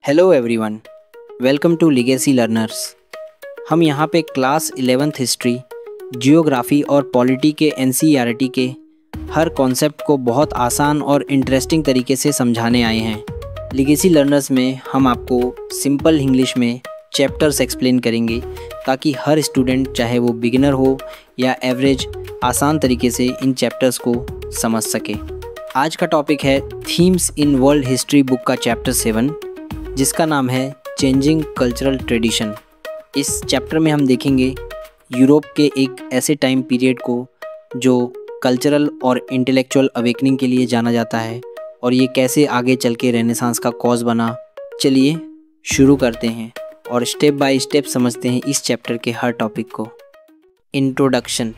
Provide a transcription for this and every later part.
Hello everyone, welcome to legacy learners. हम यहाँ पे क्लास 11th हिस्ट्री, जियोग्राफी और पॉलिटी के एनसीईआरटी के हर कॉन्सेप्ट को बहुत आसान और इंटरेस्टिंग तरीके से समझाने आए हैं। लिगेसी लर्नर्स में हम आपको सिंपल इंग्लिश में चैप्टर्स एक्सप्लेन करेंगे ताकि हर स्टूडेंट, चाहे वो बिगिनर हो या एवरेज, आसान तरीके से इन चैप्टर्स को समझ सके। आज का टॉपिक है themes in world history book का चैप्टर 7, जिसका नाम है चेंजिंग कल्चरल ट्रेडिशन। इस चैप्टर में हम देखेंगे यूरोप के एक ऐसे टाइम पीरियड को जो कल्चरल और इंटेलेक्चुअल अवेकनिंग के लिए जाना जाता है और ये कैसे आगे चल के रेनेसांस का कॉज बना। चलिए शुरू करते हैं और स्टेप बाय स्टेप समझते हैं इस चैप्टर के हर टॉपिक को। इंट्रोडक्शन।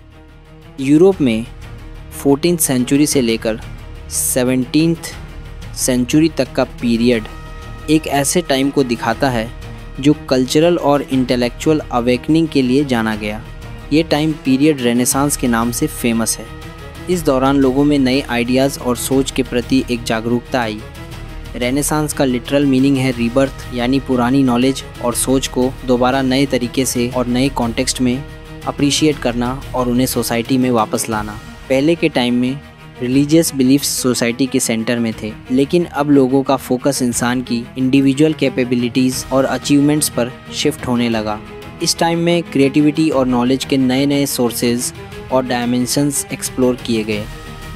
यूरोप में 14th सेंचुरी से लेकर 17th सेंचुरी तक का पीरियड एक ऐसे टाइम को दिखाता है जो कल्चरल और इंटेलेक्चुअल अवेकनिंग के लिए जाना गया। ये टाइम पीरियड रेनेसांस के नाम से फेमस है। इस दौरान लोगों में नए आइडियाज़ और सोच के प्रति एक जागरूकता आई। रेनेसांस का लिटरल मीनिंग है रीबर्थ, यानी पुरानी नॉलेज और सोच को दोबारा नए तरीके से और नए कॉन्टेक्स्ट में अप्रिशिएट करना और उन्हें सोसाइटी में वापस लाना। पहले के टाइम में रिलीजियस बिलीफ्स सोसाइटी के सेंटर में थे, लेकिन अब लोगों का फोकस इंसान की इंडिविजुअल कैपेबिलिटीज़ और अचीवमेंट्स पर शिफ्ट होने लगा। इस टाइम में क्रिएटिविटी और नॉलेज के नए नए सोर्सेज और डायमेंशंस एक्सप्लोर किए गए,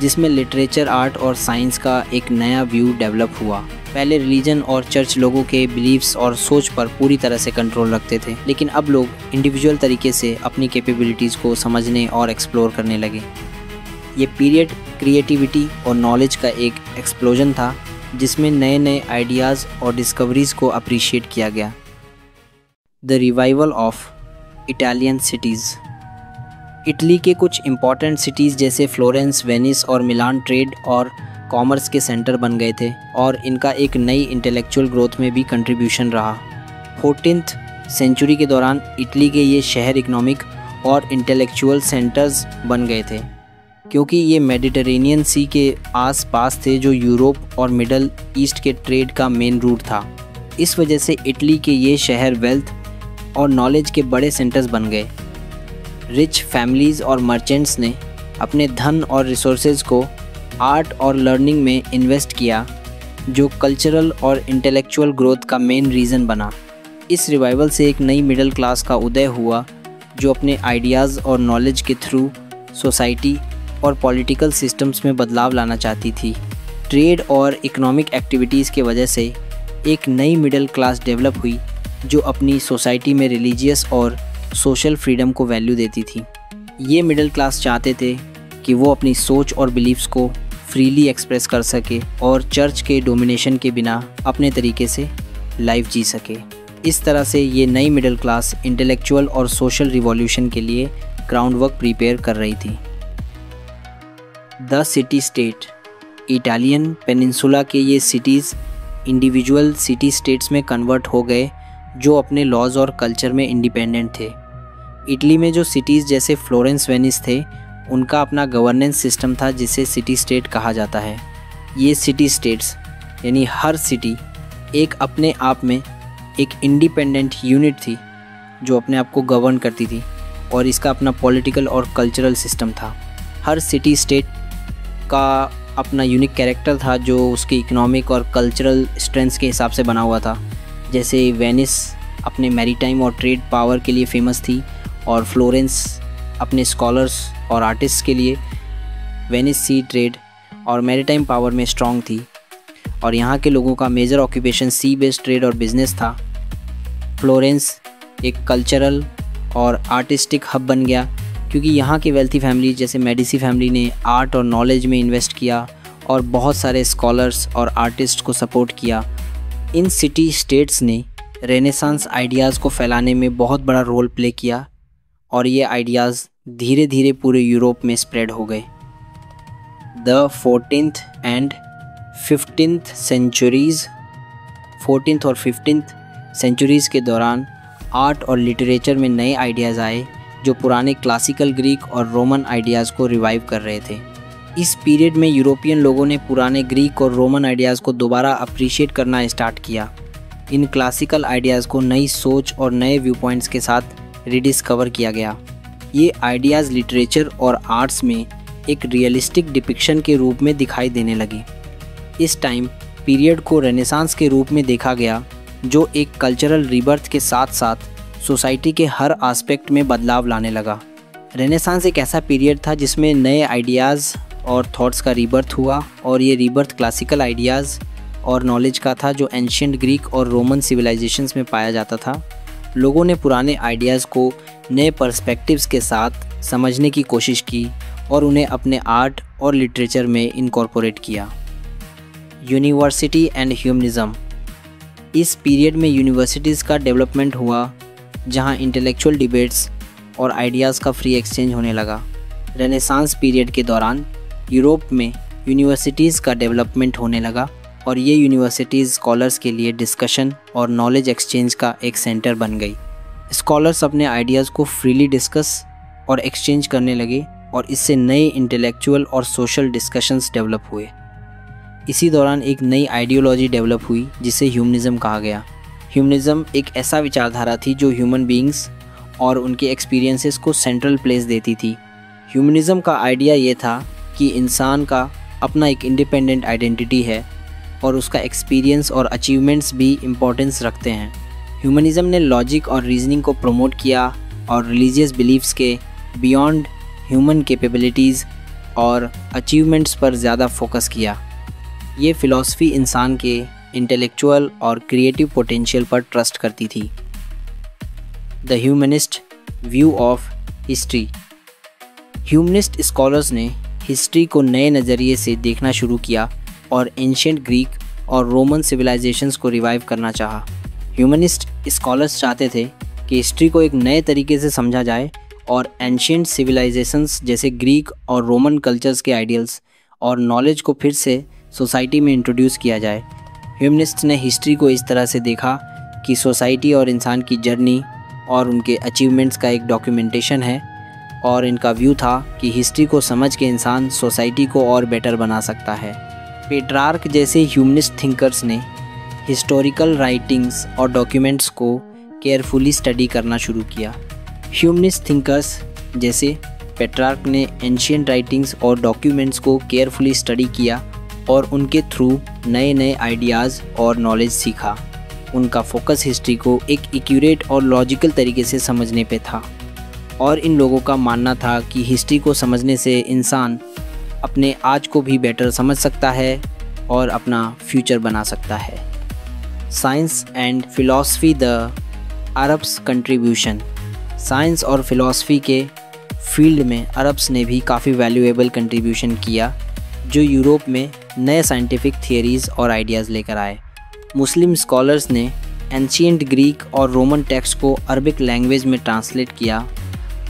जिसमें लिटरेचर, आर्ट और साइंस का एक नया व्यू डेवलप हुआ। पहले रिलीजन और चर्च लोगों के बिलीव्स और सोच पर पूरी तरह से कंट्रोल रखते थे, लेकिन अब लोग इंडिविजुअल तरीके से अपनी कैपेबिलिटीज़ को समझने और एक्सप्लोर करने लगे। ये पीरियड क्रिएटिविटी और नॉलेज का एक एक्सप्लोजन था, जिसमें नए नए आइडियाज़ और डिस्कवरीज़ को अप्रिशिएट किया गया। The revival of Italian cities. Italy के कुछ इम्पॉर्टेंट सिटीज़ जैसे फ्लोरेंस, वेनिस और मिलान ट्रेड और कॉमर्स के सेंटर बन गए थे और इनका एक नई इंटेलेक्चुअल ग्रोथ में भी कंट्रीब्यूशन रहा। 14th सेंचुरी के दौरान इटली के ये शहर इकोनॉमिक और इंटेलेक्चुअल सेंटर्स बन गए थे, क्योंकि ये मेडिटेरेनियन सी के आस पास थे, जो यूरोप और मिडल ईस्ट के ट्रेड का मेन रूट था। इस वजह से इटली के ये शहर वेल्थ और नॉलेज के बड़े सेंटर्स बन गए। रिच फैमिलीज़ और मर्चेंट्स ने अपने धन और रिसोर्सेज को आर्ट और लर्निंग में इन्वेस्ट किया, जो कल्चरल और इंटेलेक्चुअल ग्रोथ का मेन रीज़न बना। इस रिवाइवल से एक नई मिडिल क्लास का उदय हुआ, जो अपने आइडियाज़ और नॉलेज के थ्रू सोसाइटी और पॉलिटिकल सिस्टम्स में बदलाव लाना चाहती थी। ट्रेड और इकोनॉमिक एक्टिविटीज़ के वजह से एक नई मिडिल क्लास डेवलप हुई, जो अपनी सोसाइटी में रिलीजियस और सोशल फ्रीडम को वैल्यू देती थी। ये मिडिल क्लास चाहते थे कि वो अपनी सोच और बिलीव्स को फ्रीली एक्सप्रेस कर सके और चर्च के डोमिनेशन के बिना अपने तरीके से लाइफ जी सके। इस तरह से ये नई मिडिल क्लास इंटेलेक्चुअल और सोशल रिवॉल्यूशन के लिए ग्राउंड वर्क प्रिपेयर कर रही थी। The city state. Italian peninsula के ये सिटीज़ इंडिविजुअल सिटी स्टेट्स में कन्वर्ट हो गए, जो अपने लॉज और कल्चर में इंडिपेंडेंट थे। इटली में जो सिटीज़ जैसे फ्लोरेंस, वेनिस थे, उनका अपना गवर्नेंस सिस्टम था, जिसे सिटी स्टेट कहा जाता है। ये सिटी स्टेट्स यानी हर सिटी एक अपने आप में एक इंडिपेंडेंट यूनिट थी, जो अपने आप को गवर्न करती थी और इसका अपना पॉलिटिकल और कल्चरल सिस्टम था। हर सिटी स्टेट का अपना यूनिक कैरेक्टर था, जो उसके इकोनॉमिक और कल्चरल स्ट्रेंथ्स के हिसाब से बना हुआ था। जैसे वेनिस अपने मैरीटाइम और ट्रेड पावर के लिए फेमस थी, और फ्लोरेंस अपने स्कॉलर्स और आर्टिस्ट्स के लिए। वेनिस सी ट्रेड और मैरीटाइम पावर में स्ट्रॉन्ग थी, और यहाँ के लोगों का मेजर ऑक्यूपेशन सी बेस्ड ट्रेड और बिजनेस था। फ्लोरेंस एक कल्चरल और आर्टिस्टिक हब बन गया, क्योंकि यहाँ की वेल्थी फैमिली जैसे मेडिसी फैमिली ने आर्ट और नॉलेज में इन्वेस्ट किया और बहुत सारे स्कॉलर्स और आर्टिस्ट को सपोर्ट किया। इन सिटी स्टेट्स ने रेनेसांस आइडियाज़ को फैलाने में बहुत बड़ा रोल प्ले किया, और ये आइडियाज़ धीरे धीरे पूरे यूरोप में स्प्रेड हो गए। The 14th and 15th centuries. 14th और 15th सेंचुरीज़ के दौरान आर्ट और लिटरेचर में नए आइडियाज़ आए, जो पुराने क्लासिकल ग्रीक और रोमन आइडियाज़ को रिवाइव कर रहे थे। इस पीरियड में यूरोपियन लोगों ने पुराने ग्रीक और रोमन आइडियाज़ को दोबारा अप्रिशिएट करना स्टार्ट किया। इन क्लासिकल आइडियाज़ को नई सोच और नए व्यू पॉइंट्स के साथ रिडिस्कवर किया गया। ये आइडियाज़ लिटरेचर और आर्ट्स में एक रियलिस्टिक डिपिक्शन के रूप में दिखाई देने लगे। इस टाइम पीरियड को रेनेसांस के रूप में देखा गया, जो एक कल्चरल रीबर्थ के साथ साथ सोसाइटी के हर एस्पेक्ट में बदलाव लाने लगा। रेनेसांस एक ऐसा पीरियड था जिसमें नए आइडियाज़ और थॉट्स का रीबर्थ हुआ, और ये रीबर्थ क्लासिकल आइडियाज़ और नॉलेज का था जो एंशिएंट ग्रीक और रोमन सिविलाइजेशंस में पाया जाता था। लोगों ने पुराने आइडियाज़ को नए पर्सपेक्टिव्स के साथ समझने की कोशिश की और उन्हें अपने आर्ट और लिटरेचर में इनकॉर्पोरेट किया। University and humanism. इस पीरियड में यूनिवर्सिटीज़ का डेवलपमेंट हुआ, जहां इंटेलेक्चुअल डिबेट्स और आइडियाज़ का फ्री एक्सचेंज होने लगा। रेनेसांस पीरियड के दौरान यूरोप में यूनिवर्सिटीज़ का डेवलपमेंट होने लगा, और ये यूनिवर्सिटीज़ स्कॉलर्स के लिए डिस्कशन और नॉलेज एक्सचेंज का एक सेंटर बन गई। स्कॉलर्स अपने आइडियाज़ को फ्रीली डिस्कस और एक्सचेंज करने लगे, और इससे नए इंटेलेक्चुअल और सोशल डिस्कशंस डेवलप हुए। इसी दौरान एक नई आइडियोलॉजी डेवलप हुई जिसे ह्यूमनिज़्म कहा गया। ह्यूमनिज़्म एक ऐसा विचारधारा थी जो ह्यूमन बीइंग्स और उनके एक्सपीरियंसेस को सेंट्रल प्लेस देती थी। ह्यूमनिज़्म का आइडिया ये था कि इंसान का अपना एक इंडिपेंडेंट आइडेंटिटी है और उसका एक्सपीरियंस और अचीवमेंट्स भी इम्पोर्टेंस रखते हैं। ह्यूमनिज़्म ने लॉजिक और रीजनिंग को प्रमोट किया और रिलीजियस बिलीफ्स के बियॉन्ड ह्यूमन कैपेबिलिटीज़ और अचीवमेंट्स पर ज़्यादा फोकस किया। ये फ़िलॉसफी इंसान के इंटेलेक्चुअल और क्रिएटिव पोटेंशियल पर ट्रस्ट करती थी। The humanist view of history. Humanist scholars ने हिस्ट्री को नए नज़रिए से देखना शुरू किया और एंशिएंट ग्रीक और रोमन सिविलाइजेशंस को रिवाइव करना चाहा। ह्यूमनिस्ट स्कॉलर्स चाहते थे कि हिस्ट्री को एक नए तरीके से समझा जाए और एंशिएंट सिविलाइजेशंस जैसे ग्रीक और रोमन कल्चर्स के आइडियल्स और नॉलेज को फिर से सोसाइटी में इंट्रोड्यूस किया जाए। ह्यूमनिस्ट ने हिस्ट्री को इस तरह से देखा कि सोसाइटी और इंसान की जर्नी और उनके अचीवमेंट्स का एक डॉक्यूमेंटेशन है, और इनका व्यू था कि हिस्ट्री को समझ के इंसान सोसाइटी को और बेटर बना सकता है। पेट्रार्क जैसे ह्यूमनिस्ट थिंकर्स ने हिस्टोरिकल राइटिंग्स और डॉक्यूमेंट्स को केयरफुली स्टडी करना शुरू किया। ह्यूमनिस्ट थिंकर्स जैसे पेट्रार्क ने एंशिएंट राइटिंग्स और डॉक्यूमेंट्स को केयरफुली स्टडी किया और उनके थ्रू नए नए आइडियाज़ और नॉलेज सीखा। उनका फोकस हिस्ट्री को एक एक्यूरेट और लॉजिकल तरीके से समझने पे था, और इन लोगों का मानना था कि हिस्ट्री को समझने से इंसान अपने आज को भी बेटर समझ सकता है और अपना फ्यूचर बना सकता है। Science and philosophy the Arabs contribution. Science और फिलॉसफी के फील्ड में अरब्स ने भी काफ़ी वैल्यूएबल कंट्रीब्यूशन किया, जो यूरोप में नए साइंटिफिक थियरीज़ और आइडियाज़ लेकर आए। मुस्लिम स्कॉलर्स ने एंशिएंट ग्रीक और रोमन टेक्स्ट को अरबिक लैंग्वेज में ट्रांसलेट किया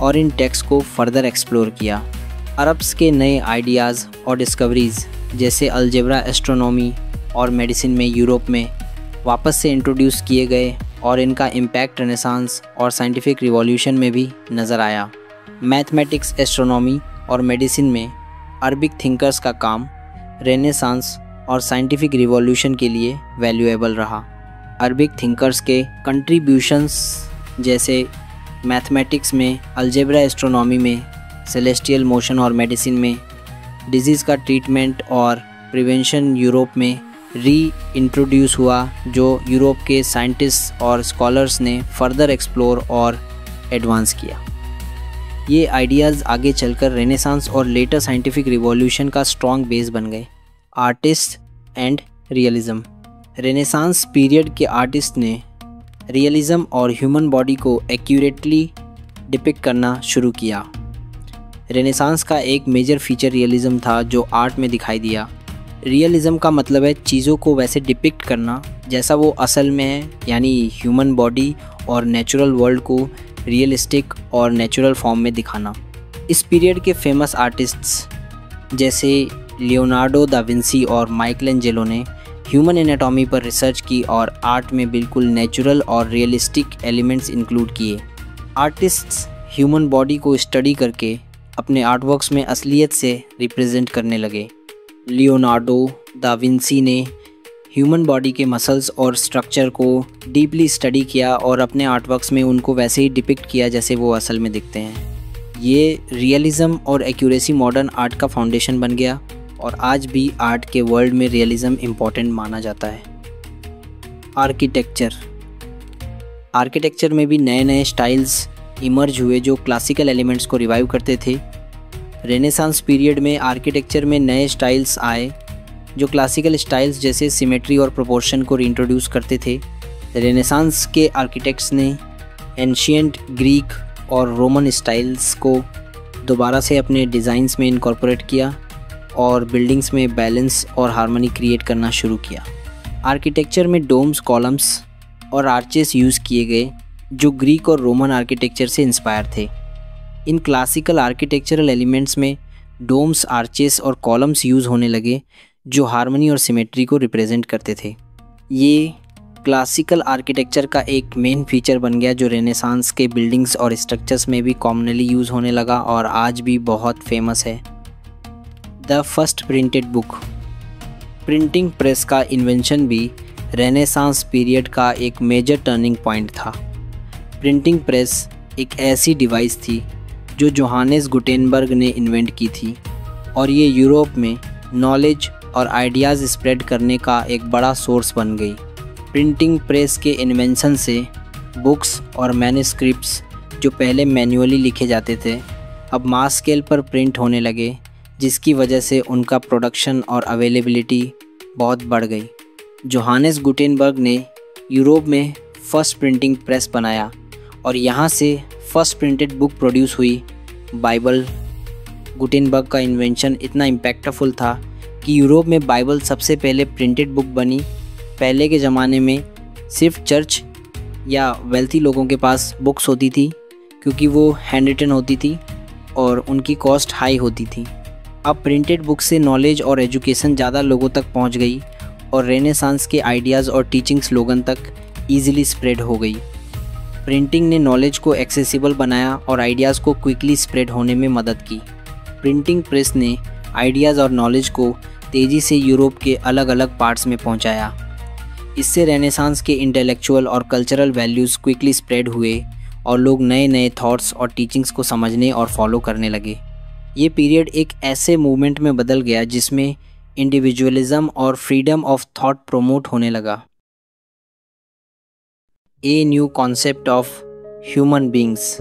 और इन टेक्स्ट को फर्दर एक्सप्लोर किया। अरब्स के नए आइडियाज़ और डिस्कवरीज़ जैसे अलजेब्रा, एस्ट्रोनॉमी और मेडिसिन में यूरोप में वापस से इंट्रोड्यूस किए गए, और इनका इम्पैक्ट रेनेसांस और साइंटिफिक रिवॉल्यूशन में भी नज़र आया। मैथमेटिक्स, एस्ट्रोनॉमी और मेडिसिन में अरबिक थिंकर्स का काम रेनेसांस और साइंटिफिक रिवॉल्यूशन के लिए वैल्यूएबल रहा। अरबिक थिंकर्स के कंट्रीब्यूशंस जैसे मैथमेटिक्स में अलजेब्रा, एस्ट्रोनॉमी में सेलेस्टियल मोशन और मेडिसिन में डिजीज़ का ट्रीटमेंट और प्रिवेंशन यूरोप में री इंट्रोड्यूस हुआ, जो यूरोप के साइंटिस्ट और स्कॉलर्स ने फर्दर एक्सप्लोर और एडवांस किया। ये आइडियाज़ आगे चलकर रेनेसांस और लेटर साइंटिफिक रिवॉल्यूशन का स्ट्रॉन्ग बेस बन गए। Artist and realism. Renaissance period के आर्टिस्ट ने रियलिज़म और ह्यूमन बॉडी को एक्यूरेटली डिपिक्ट करना शुरू किया। रेनेसांस का एक मेजर फीचर रियलिज़म था जो आर्ट में दिखाई दिया। रियलिज़म का मतलब है चीज़ों को वैसे डिपिक्ट करना जैसा वो असल में है, यानी ह्यूमन बॉडी और नेचुरल वर्ल्ड को रियलिस्टिक और नेचुरल फॉर्म में दिखाना। इस पीरियड के फेमस आर्टिस्ट्स जैसे लियोनार्डो दा विंसी और माइकलएंजेलो ने ह्यूमन एनाटॉमी पर रिसर्च की और आर्ट में बिल्कुल नेचुरल और रियलिस्टिक एलिमेंट्स इंक्लूड किए। आर्टिस्ट्स ह्यूमन बॉडी को स्टडी करके अपने आर्टवर्क्स में असलियत से रिप्रेजेंट करने लगे। लियोनार्डो दा विंसी ने ह्यूमन बॉडी के मसल्स और स्ट्रक्चर को डीपली स्टडी किया और अपने आर्टवर्क्स में उनको वैसे ही डिपिक्ट किया जैसे वो असल में दिखते हैं। ये रियलिज़म और एक्यूरेसी मॉडर्न आर्ट का फाउंडेशन बन गया और आज भी आर्ट के वर्ल्ड में रियलिज़म इम्पॉर्टेंट माना जाता है। आर्किटेक्चर में भी नए नए स्टाइल्स इमर्ज हुए जो क्लासिकल एलिमेंट्स को रिवाइव करते थे। रेनेसांस पीरियड में आर्किटेक्चर में नए स्टाइल्स आए जो क्लासिकल स्टाइल्स जैसे सिमेट्री और प्रोपोर्शन को रीइंट्रोड्यूस करते थे। रेनेसांस के आर्किटेक्ट्स ने एंशिएंट ग्रीक और रोमन स्टाइल्स को दोबारा से अपने डिज़ाइंस में इनकॉर्पोरेट किया और बिल्डिंग्स में बैलेंस और हार्मनी क्रिएट करना शुरू किया। आर्किटेक्चर में डोम्स, कॉलम्स और आर्चेस यूज़ किए गए जो ग्रीक और रोमन आर्किटेक्चर से इंस्पायर थे। इन क्लासिकल आर्किटेक्चरल एलिमेंट्स में डोम्स, आर्चेस और कॉलम्स यूज़ होने लगे जो हार्मनी और सिमेट्री को रिप्रेजेंट करते थे। ये क्लासिकल आर्किटेक्चर का एक मेन फीचर बन गया जो रेनेसांस के बिल्डिंग्स और स्ट्रक्चर्स में भी कॉमनली यूज़ होने लगा और आज भी बहुत फेमस है। The first printed book. Printing press का इन्वेंशन भी रेनेसांस पीरियड का एक मेजर टर्निंग पॉइंट था। प्रिंटिंग प्रेस एक ऐसी डिवाइस थी जो जोहानेस गुटेनबर्ग ने इन्वेंट की थी और ये यूरोप में नॉलेज और आइडियाज़ स्प्रेड करने का एक बड़ा सोर्स बन गई। प्रिंटिंग प्रेस के इन्वेंशन से बुक्स और मैन्युस्क्रिप्ट्स जो पहले मैन्युअली लिखे जाते थे अब मास स्केल पर प्रिंट होने लगे, जिसकी वजह से उनका प्रोडक्शन और अवेलेबिलिटी बहुत बढ़ गई। जोहानेस गुटेनबर्ग ने यूरोप में फर्स्ट प्रिंटिंग प्रेस बनाया और यहाँ से फर्स्ट प्रिंटेड बुक प्रोड्यूस हुई, बाइबल। गुटेनबर्ग का इन्वेंशन इतना इम्पैक्टफुल था कि यूरोप में बाइबल सबसे पहले प्रिंटेड बुक बनी। पहले के ज़माने में सिर्फ चर्च या वेल्थी लोगों के पास बुक्स होती थी क्योंकि वो हैंड रिटन होती थी और उनकी कॉस्ट हाई होती थी। अब प्रिंटेड बुक से नॉलेज और एजुकेशन ज़्यादा लोगों तक पहुंच गई और रेनेसांस के आइडियाज़ और टीचिंग्स लोगों तक ईज़िली स्प्रेड हो गई। प्रिंटिंग ने नॉलेज को एक्सेसिबल बनाया और आइडियाज़ को क्विकली स्प्रेड होने में मदद की। प्रिंटिंग प्रेस ने आइडियाज़ और नॉलेज को तेज़ी से यूरोप के अलग अलग पार्ट्स में पहुंचाया। इससे रेनेसांस के इंटेलेक्चुअल और कल्चरल वैल्यूज़ क्विकली स्प्रेड हुए और लोग नए नए थॉट्स और टीचिंग्स को समझने और फॉलो करने लगे। ये पीरियड एक ऐसे मूवमेंट में बदल गया जिसमें इंडिविजुअलिज्म और फ्रीडम ऑफ थॉट प्रोमोट होने लगा। A new concept of human beings.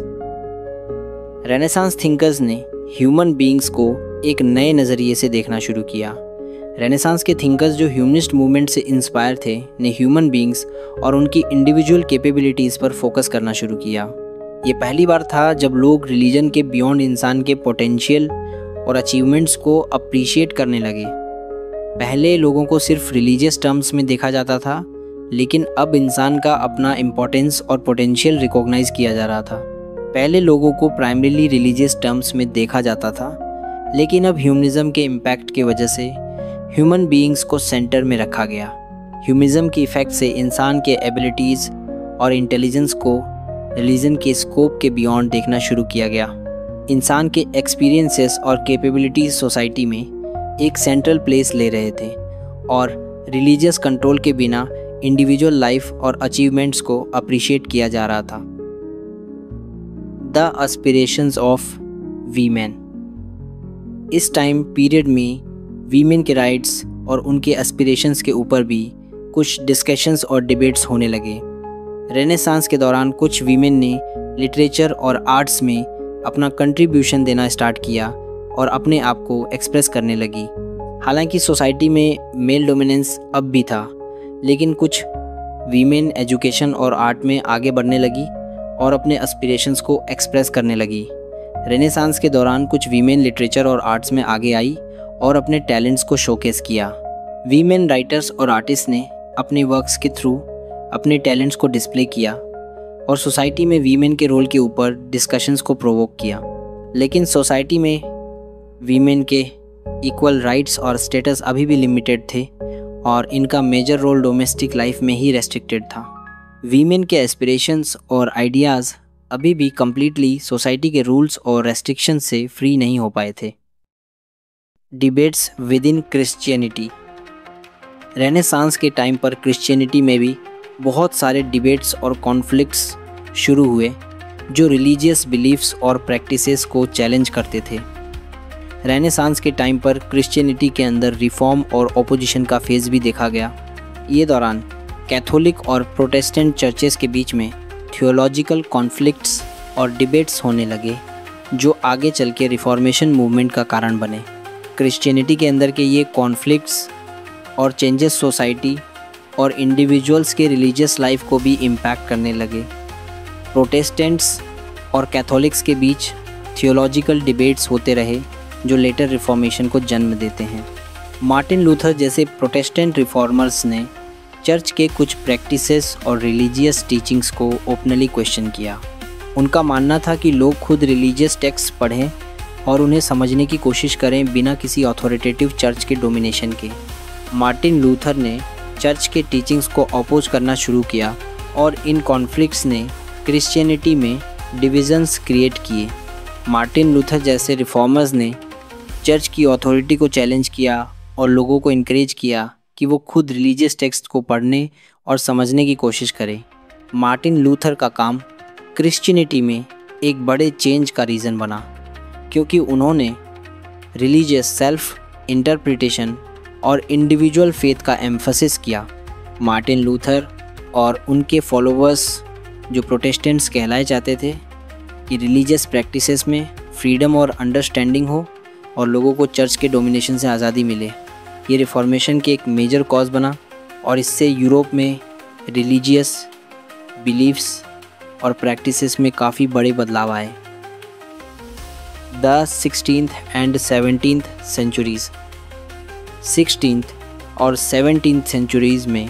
Renaissance thinkers ने ह्यूमन बीइंग्स को एक नए नज़रिए से देखना शुरू किया। रेनेसांस के थिंकर्स जो ह्यूमनिस्ट मूवमेंट से इंस्पायर थे ने ह्यूमन बीइंग्स और उनकी इंडिविजुअल कैपेबिलिटीज़ पर फोकस करना शुरू किया। ये पहली बार था जब लोग रिलीजन के बियॉन्ड इंसान के पोटेंशियल और अचीवमेंट्स को अप्रिशिएट करने लगे। पहले लोगों को सिर्फ रिलीजियस टर्म्स में देखा जाता था, लेकिन अब इंसान का अपना इम्पोर्टेंस और पोटेंशियल रिकॉग्नाइज किया जा रहा था। पहले लोगों को प्राइमरीली रिलीजियस टर्म्स में देखा जाता था, लेकिन अब ह्यूमनिज़्म के इम्पैक्ट की वजह से ह्यूमन बीइंग्स को सेंटर में रखा गया। ह्यूमनिज़्म के इफ़ेक्ट से इंसान के एबिलिटीज़ और इंटेलिजेंस को रिलीजन के स्कोप के बियॉन्ड देखना शुरू किया गया। इंसान के एक्सपीरियंसेस और कैपेबिलिटीज़ सोसाइटी में एक सेंट्रल प्लेस ले रहे थे और रिलीजियस कंट्रोल के बिना इंडिविजुअल लाइफ और अचीवमेंट्स को अप्रिशिएट किया जा रहा था। The aspirations of women. इस टाइम पीरियड में वीमेन के राइट्स और उनके एस्पिरेशंस के ऊपर भी कुछ डिस्कशंस और डिबेट्स होने लगे। रेनेसांस के दौरान कुछ वीमेन ने लिटरेचर और आर्ट्स में अपना कंट्रीब्यूशन देना स्टार्ट किया और अपने आप को एक्सप्रेस करने लगी। हालांकि सोसाइटी में मेल डोमिनेंस अब भी था, लेकिन कुछ वीमेन एजुकेशन और आर्ट में आगे बढ़ने लगी और अपने एस्पिरेशंस को एक्सप्रेस करने लगी। रेनेसांस के दौरान कुछ वीमेन लिटरेचर और आर्ट्स में आगे आई और अपने टैलेंट्स को शोकेस किया। वीमेन राइटर्स और आर्टिस्ट ने अपने वर्क्स के थ्रू अपने टैलेंट्स को डिस्प्ले किया और सोसाइटी में वीमेन के रोल के ऊपर डिस्कशंस को प्रोवोक किया। लेकिन सोसाइटी में वीमेन के इक्वल राइट्स और स्टेटस अभी भी लिमिटेड थे और इनका मेजर रोल डोमेस्टिक लाइफ में ही रेस्ट्रिक्टेड था। वीमेन के एस्पिरेशंस और आइडियाज़ अभी भी कम्प्लीटली सोसाइटी के रूल्स और रेस्ट्रिक्शन से फ्री नहीं हो पाए थे। Debates with in Christianity. Renaissance के टाइम पर क्रिश्चियनिटी में भी बहुत सारे डिबेट्स और कॉन्फ्लिक्ट्स शुरू हुए जो रिलीजियस बिलीफ्स और प्रैक्टिसेस को चैलेंज करते थे। रेनेसांस के टाइम पर क्रिश्चियनिटी के अंदर रिफॉर्म और ओपोजिशन का फेज़ भी देखा गया। ये दौरान कैथोलिक और प्रोटेस्टेंट चर्चेस के बीच में थियोलॉजिकल कॉन्फ्लिक्ट्स और डिबेट्स होने लगे जो आगे चल के रिफॉर्मेशन मूवमेंट का कारण बने। क्रिश्चियनिटी के अंदर के ये कॉन्फ्लिक्ट्स और चेंजेस सोसाइटी और इंडिविजुअल्स के रिलीजियस लाइफ को भी इम्पैक्ट करने लगे। प्रोटेस्टेंट्स और कैथोलिक्स के बीच थियोलॉजिकल डिबेट्स होते रहे जो लेटर रिफॉर्मेशन को जन्म देते हैं। मार्टिन लूथर जैसे प्रोटेस्टेंट रिफॉर्मर्स ने चर्च के कुछ प्रैक्टिसेस और रिलीजियस टीचिंग्स को ओपनली क्वेश्चन किया। उनका मानना था कि लोग खुद रिलीजियस टेक्स्ट पढ़ें और उन्हें समझने की कोशिश करें बिना किसी अथॉरिटेटिव चर्च के डोमिनेशन के। मार्टिन लूथर ने चर्च के टीचिंग्स को अपोज करना शुरू किया और इन कॉन्फ्लिक्ट्स ने क्रिश्चियनिटी में डिविजन्स क्रिएट किए। मार्टिन लूथर जैसे रिफॉर्मर्स ने चर्च की अथॉरिटी को चैलेंज किया और लोगों को इनकरेज किया कि वो खुद रिलीजियस टेक्स्ट को पढ़ने और समझने की कोशिश करें। मार्टिन लूथर का काम क्रिश्चियनिटी में एक बड़े चेंज का रीज़न बना क्योंकि उन्होंने रिलीजियस सेल्फ इंटरप्रिटेशन और इंडिविजुअल फेथ का एम्फसिस किया। मार्टिन लूथर और उनके फॉलोअर्स जो प्रोटेस्टेंट्स कहलाए जाते थे कि रिलीजियस प्रैक्टिसेस में फ्रीडम और अंडरस्टैंडिंग हो और लोगों को चर्च के डोमिनेशन से आज़ादी मिले। ये रिफॉर्मेशन के एक मेजर कॉज बना और इससे यूरोप में रिलीजियस बिलीफ्स और प्रैक्टिसेस में काफ़ी बड़े बदलाव आए। The 16th and 17th centuries 16th और 17th सेंचुरीज़ में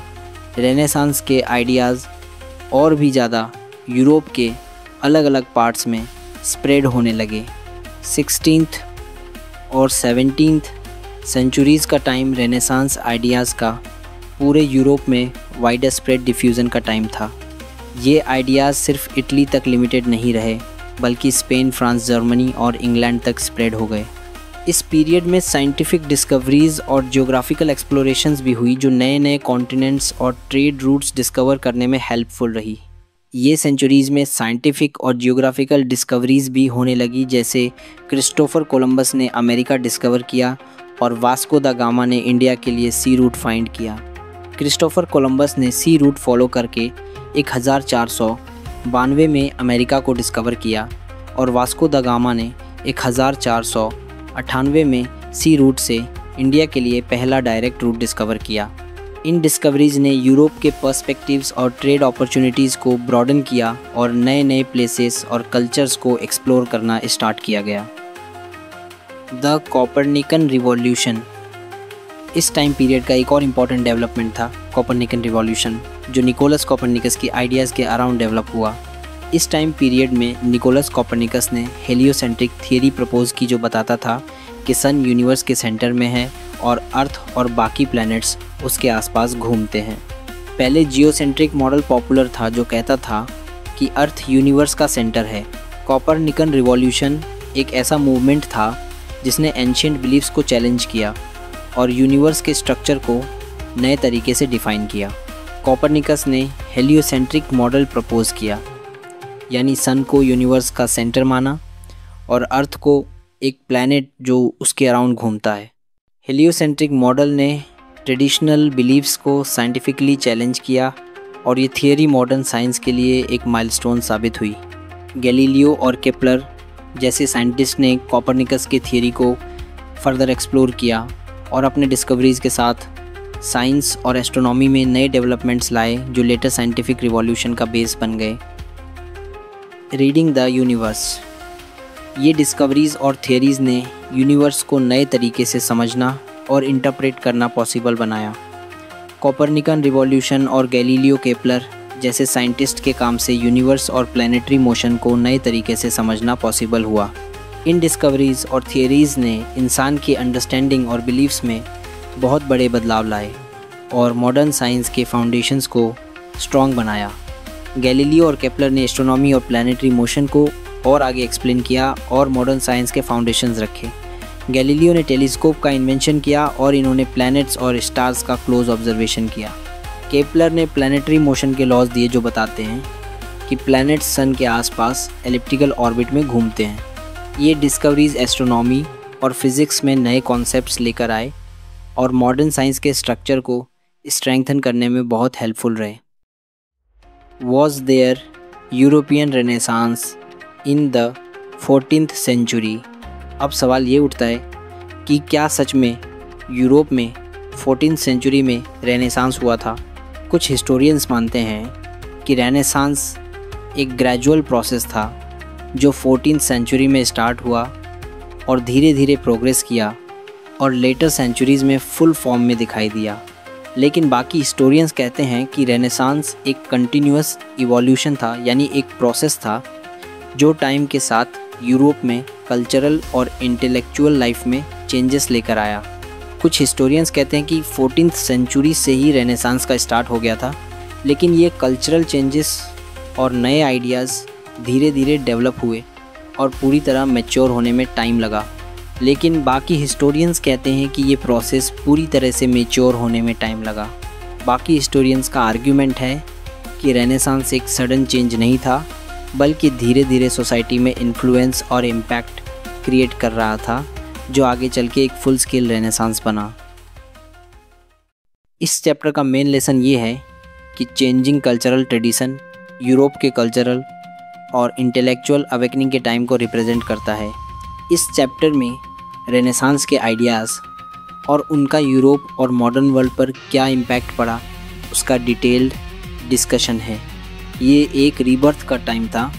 रेनेसांस के आइडियाज़ और भी ज़्यादा यूरोप के अलग अलग पार्ट्स में स्प्रेड होने लगे। 16th और 17th सेंचुरीज़ का टाइम रेनेसांस आइडियाज़ का पूरे यूरोप में वाइड स्प्रेड डिफ्यूज़न का टाइम था। ये आइडियाज़ सिर्फ इटली तक लिमिटेड नहीं रहे बल्कि स्पेन, फ्रांस, जर्मनी और इंग्लैंड तक स्प्रेड हो गए। इस पीरियड में साइंटिफिक डिस्कवरीज़ और जियोग्राफिकल एक्सप्लोरेशंस भी हुई जो नए नए कॉन्टिनेंट्स और ट्रेड रूट्स डिस्कवर करने में हेल्पफुल रही। ये सेंचुरीज़ में साइंटिफिक और जियोग्राफिकल डिस्कवरीज़ भी होने लगी, जैसे क्रिस्टोफर कोलंबस ने अमेरिका डिस्कवर किया और वास्को द गामा ने इंडिया के लिए सी रूट फाइंड किया। क्रिस्टोफर कोलंबस ने सी रूट फॉलो करके 1492 में अमेरिका को डिस्कवर किया और वास्को द गामा ने 1498 में सी रूट से इंडिया के लिए पहला डायरेक्ट रूट डिस्कवर किया। इन डिस्कवरीज़ ने यूरोप के पर्सपेक्टिव्स और ट्रेड अपॉर्चुनिटीज़ को ब्रॉडन किया और नए नए प्लेसेस और कल्चर्स को एक्सप्लोर करना स्टार्ट किया गया। द कोपरनिकन रिवॉल्यूशन इस टाइम पीरियड का एक और इम्पॉर्टेंट डेवलपमेंट था कोपरनिकन रिवॉल्यूशन, जो निकोलस कोपरनिकस की आइडियाज़ के अराउंड डेवलप हुआ। इस टाइम पीरियड में निकोलस कोपरनिकस ने हेलियोसेंट्रिक थियरी प्रपोज की जो बताता था कि सन यूनिवर्स के सेंटर में है और अर्थ और बाकी प्लैनेट्स उसके आसपास घूमते हैं। पहले जियोसेंट्रिक मॉडल पॉपुलर था जो कहता था कि अर्थ यूनिवर्स का सेंटर है। कोपरनिकन रिवॉल्यूशन एक ऐसा मूवमेंट था जिसने एंशिएंट बिलीफ्स को चैलेंज किया और यूनिवर्स के स्ट्रक्चर को नए तरीके से डिफ़ाइन किया। कोपरनिकस ने हेलियोसेंट्रिक मॉडल प्रपोज किया, यानी सन को यूनिवर्स का सेंटर माना और अर्थ को एक प्लैनेट जो उसके अराउंड घूमता है। हेलियोसेंट्रिक मॉडल ने ट्रेडिशनल बिलीफ्स को साइंटिफिकली चैलेंज किया और ये थियरी मॉडर्न साइंस के लिए एक माइलस्टोन साबित हुई। गैलीलियो और केपलर जैसे साइंटिस्ट ने कोपरनिकस के थियरी को फर्दर एक्सप्लोर किया और अपने डिस्कवरीज़ के साथ साइंस और एस्ट्रोनॉमी में नए डेवलपमेंट्स लाए जो लेटर साइंटिफिक रिवॉल्यूशन का बेस बन गए। रीडिंग द यूनिवर्स, ये डिस्कवरीज़ और थियरीज़ ने यूनिवर्स को नए तरीके से समझना और इंटरप्रेट करना पॉसिबल बनाया। कोपरनिकन रिवॉल्यूशन और गैलीलियो केपलर जैसे साइंटिस्ट के काम से यूनिवर्स और प्लैनेटरी मोशन को नए तरीके से समझना पॉसिबल हुआ। इन डिस्कवरीज़ और थियरीज़ ने इंसान की अंडरस्टैंडिंग और बिलीव्स में बहुत बड़े बदलाव लाए और मॉडर्न साइंस के फाउंडेशंस को स्ट्रॉन्ग बनाया। गैलीलियो और केपलर ने एस्ट्रोनॉमी और प्लैनेटरी मोशन को और आगे एक्सप्लेन किया और मॉडर्न साइंस के फाउंडेशंस रखे। गैलीलियो ने टेलीस्कोप का इन्वेंशन किया और इन्होंने प्लैनेट्स और स्टार्स का क्लोज ऑब्जर्वेशन किया। केपलर ने प्लैनेटरी मोशन के लॉज दिए जो बताते हैं कि प्लैनेट्स सन के आसपास एलिप्टिकल ऑर्बिट में घूमते हैं। ये डिस्कवरीज एस्ट्रोनॉमी और फिज़िक्स में नए कॉन्सेप्ट्स लेकर आए और मॉडर्न साइंस के स्ट्रक्चर को स्ट्रेंथन करने में बहुत हेल्पफुल रहे। Was there European renaissance in the 14th century. अब सवाल ये उठता है कि क्या सच में यूरोप में 14th सेंचुरी में रेनेसांस हुआ था। कुछ हिस्टोरियंस मानते हैं कि रेनेसांस एक ग्रेजुअल प्रोसेस था जो 14th सेंचुरी में स्टार्ट हुआ और धीरे धीरे प्रोग्रेस किया और लेटर सेंचुरीज़ में फुल फॉर्म में दिखाई दिया। लेकिन बाकी हिस्टोरियंस कहते हैं कि रेनेसांस एक कंटिन्यूअस इवोल्यूशन था, यानी एक प्रोसेस था जो टाइम के साथ यूरोप में कल्चरल और इंटेलेक्चुअल लाइफ में चेंजेस लेकर आया। कुछ हिस्टोरियंस कहते हैं कि 14th सेंचुरी से ही रेनेसांस का स्टार्ट हो गया था, लेकिन ये कल्चरल चेंजेस और नए आइडियाज़ धीरे धीरे डेवलप हुए और पूरी तरह मैच्योर होने में टाइम लगा। लेकिन बाकी हिस्टोरियंस कहते हैं कि ये प्रोसेस पूरी तरह से मैच्योर होने में टाइम लगा। बाकी हिस्टोरियंस का आर्ग्यूमेंट है कि रेनेसांस एक सडन चेंज नहीं था, बल्कि धीरे धीरे सोसाइटी में इन्फ्लुएंस और इम्पैक्ट क्रिएट कर रहा था, जो आगे चल के एक फुल स्केल रेनेसांस बना। इस चैप्टर का मेन लेसन ये है कि चेंजिंग कल्चरल ट्रेडिशन यूरोप के कल्चरल और इंटेलेक्चुअल अवेकनिंग के टाइम को रिप्रेजेंट करता है। इस चैप्टर में रेनेसांस के आइडियाज़ और उनका यूरोप और मॉडर्न वर्ल्ड पर क्या इम्पैक्ट पड़ा उसका डिटेल्ड डिस्कशन है। ये एक रीबर्थ का टाइम था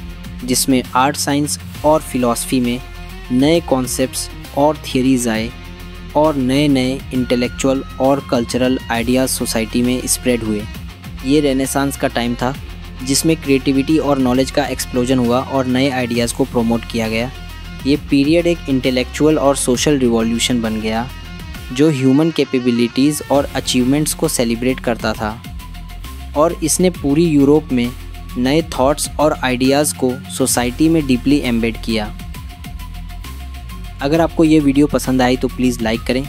जिसमें आर्ट, साइंस और फिलॉसफी में नए कॉन्सेप्ट्स और थियरीज आए और नए नए इंटेलेक्चुअल और कल्चरल आइडियाज़ सोसाइटी में स्प्रेड हुए। ये रेनेसांस का टाइम था जिसमें क्रिएटिविटी और नॉलेज का एक्सप्लोजन हुआ और नए आइडियाज़ को प्रमोट किया गया। ये पीरियड एक इंटेलेक्चुअल और सोशल रिवॉल्यूशन बन गया जो ह्यूमन कैपेबिलिटीज़ और अचीवमेंट्स को सेलिब्रेट करता था और इसने पूरी यूरोप में नए थॉट्स और आइडियाज़ को सोसाइटी में डीपली एम्बेड किया। अगर आपको ये वीडियो पसंद आई तो प्लीज़ लाइक करें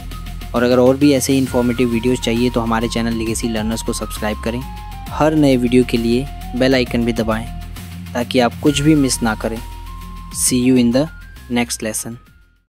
और अगर और भी ऐसे ही इन्फॉर्मेटिव वीडियोस चाहिए तो हमारे चैनल लीगेसी लर्नर्स को सब्सक्राइब करें। हर नए वीडियो के लिए बेल आइकन भी दबाएं ताकि आप कुछ भी मिस ना करें। See you in the next lesson.